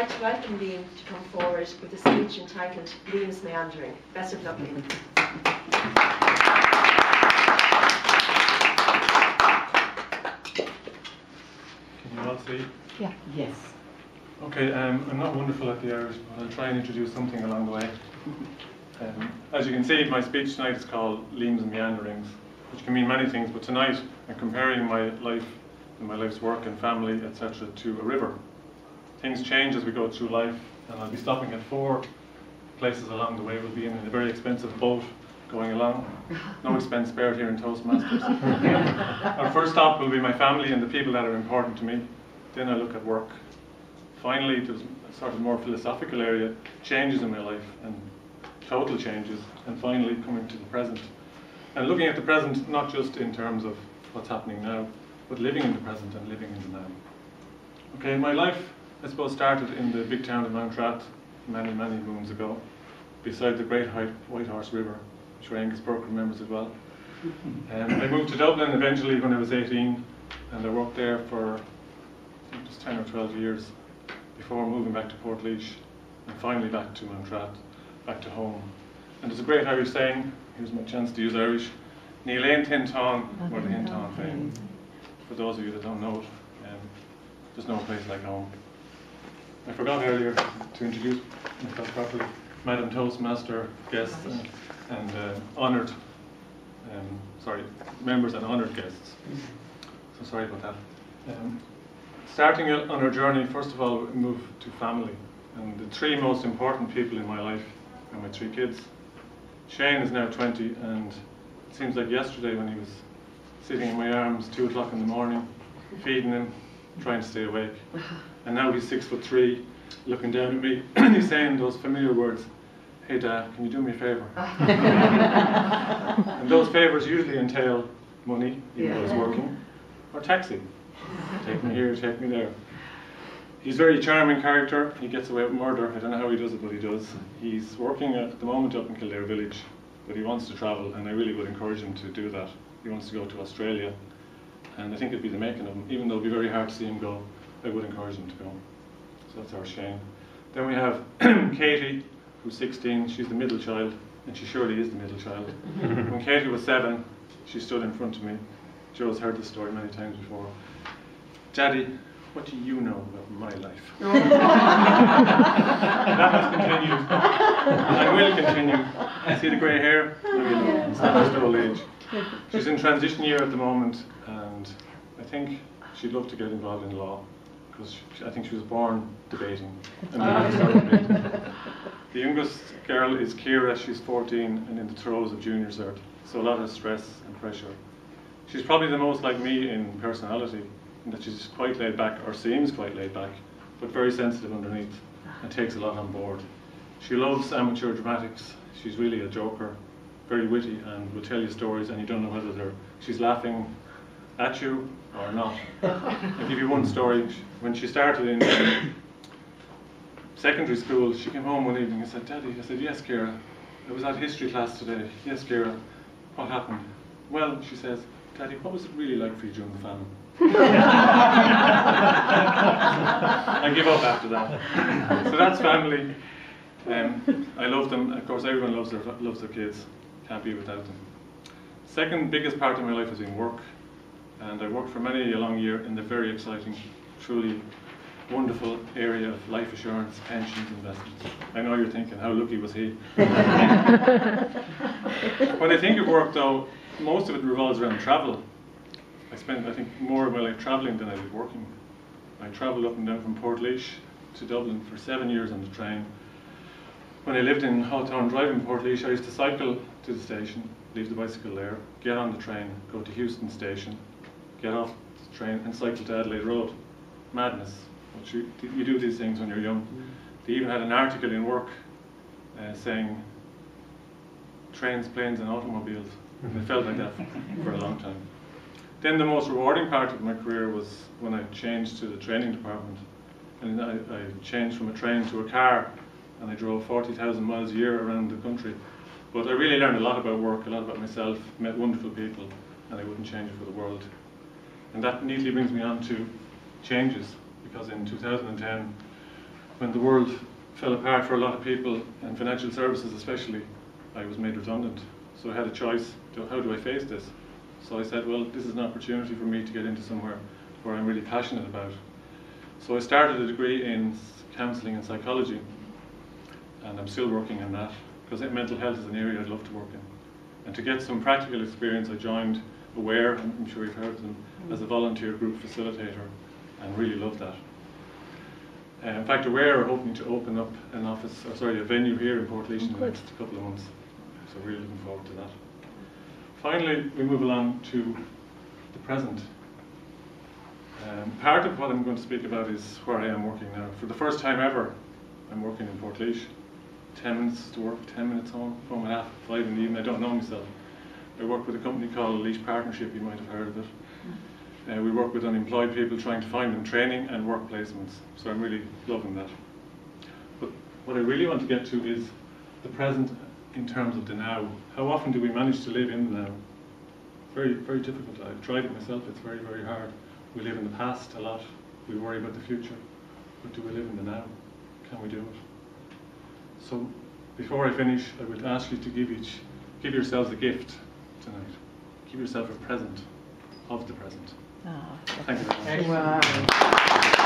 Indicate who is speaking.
Speaker 1: like to welcome Liam to come forward with a speech entitled Liam's Meandering. Best of luck, Liam.
Speaker 2: Can you all see?
Speaker 3: Yeah. Yes.
Speaker 2: Okay, I'm not wonderful at the Irish, but I'll try and introduce something along the way. As you can see, my speech tonight is called Liam's Meanderings, which can mean many things, but tonight I'm comparing my life and my life's work and family, etc. to a river. Things change as we go through life, and I'll be stopping at 4 places along the way. We'll be in a very expensive boat going along. No expense spared here in Toastmasters. Our first stop will be my family and the people that are important to me. Then I look at work. Finally, there's a sort of more philosophical area, changes in my life, and total changes, and finally coming to the present. And looking at the present, not just in terms of what's happening now, but living in the present and living in the now. Okay, my life, I suppose, started in the big town of Mountrat many, many moons ago, beside the great White Horse River, I'm sure Angus Burke remembers it well. I moved to Dublin eventually when I was 18, and I worked there for just 10 or 12 years before moving back to Portlaoise, and finally back to Mountrat, back to home. And there's a great Irish saying, here's my chance to use Irish, Níl aon Tintán or the Hintán fame. For those of you that don't know it, there's no place like home. I forgot earlier to introduce myself properly, Madam Toastmaster guests and honoured, members and honoured guests. So sorry about that. Starting on our journey, first of all, we moved to family. And the 3 most important people in my life are my 3 kids. Shane is now 20, and it seems like yesterday when he was sitting in my arms 2 o'clock in the morning, feeding him, trying to stay awake. And now he's 6'3", looking down at me, and he's saying those familiar words, "Hey Dad, can you do me a favour?" And those favours usually entail money, even though he's working, or taxi. Take me here, take me there. He's a very charming character. He gets away with murder. I don't know how he does it, but he does. He's working at the moment up in Kildare Village, but he wants to travel, and I really would encourage him to do that. He wants to go to Australia, and I think it'd be the making of him. Even though it'd be very hard to see him go, I would encourage him to go. So that's our Shane. Then we have Katie, who's 16. She's the middle child, and she surely is the middle child. When Katie was 7, she stood in front of me. Joe's heard this story many times before. "Daddy, what do you know about my life?" That has continued, and I will continue. See the grey hair? No, you know, it's not just old age. She's in transition year at the moment, and I think she'd love to get involved in law, because I think she was born debating. And debating. The youngest girl is Kira. She's 14 and in the throes of junior cert, so a lot of stress and pressure. She's probably the most like me in personality, in that she's quite laid back, or seems quite laid back, but very sensitive underneath, and takes a lot on board. She loves amateur dramatics. She's really a joker, very witty, and will tell you stories, and you don't know whether she's laughing at you or not. I'll give you one story. When she started in secondary school, she came home one evening and said, "Daddy," I said, "Yes, Kira, I was at history class today." "Yes, Kira, what happened?" "Well," she says, "Daddy, what was it really like for you during the famine?" I give up after that. So that's family. I love them. Of course, everyone loves their kids. Can't be without them. Second biggest part of my life has been work, and I worked for many a long year in the very exciting, truly wonderful area of life assurance, pensions, investments. I know you're thinking, how lucky was he? When I think of work, though, most of it revolves around travel. I spent, I think, more of my life travelling than I did working. I travelled up and down from Portlaoise to Dublin for 7 years on the train. When I lived in Hawthorne Drive in Portlaoise, I used to cycle to the station, leave the bicycle there, get on the train, go to Houston station, get off the train and cycle to Adelaide Road. Madness. But you do these things when you're young. They even had an article in work saying trains, planes and automobiles. It felt like that for a long time. Then the most rewarding part of my career was when I changed to the training department. And I changed from a train to a car, and I drove 40,000 miles a year around the country. But I really learned a lot about work, a lot about myself, met wonderful people, and I wouldn't change it for the world. And that neatly brings me on to changes, because in 2010 when the world fell apart for a lot of people, and financial services especially, I was made redundant. So I had a choice, how do I face this? So I said, well, this is an opportunity for me to get into somewhere where I'm really passionate about. So I started a degree in counselling and psychology, and I'm still working on that, because mental health is an area I'd love to work in. And to get some practical experience, I joined AWARE, I'm sure you've heard of them, as a volunteer group facilitator, and really loved that. In fact, AWARE are hoping to open up an office, a venue here in Portlaoise in the next couple of months. So really looking forward to that. Finally, we move along to the present. Part of what I'm going to speak about is where I am working now. For the first time ever, I'm working in Portlaoise. 10 minutes to work, 10 minutes home, from 5 in the evening. I don't know myself. I work with a company called Leash Partnership, you might have heard of it. We work with unemployed people, trying to find them training and work placements. So I'm really loving that. But what I really want to get to is the present in terms of the now. How often do we manage to live in the now? Very, very difficult. I've tried it myself, it's very, very hard. We live in the past a lot, we worry about the future, but do we live in the now? Can we do it? So, before I finish, I would ask you to give yourselves a gift tonight. Give yourself a present of the present.
Speaker 3: Oh,
Speaker 2: Thank you very much.
Speaker 3: wow.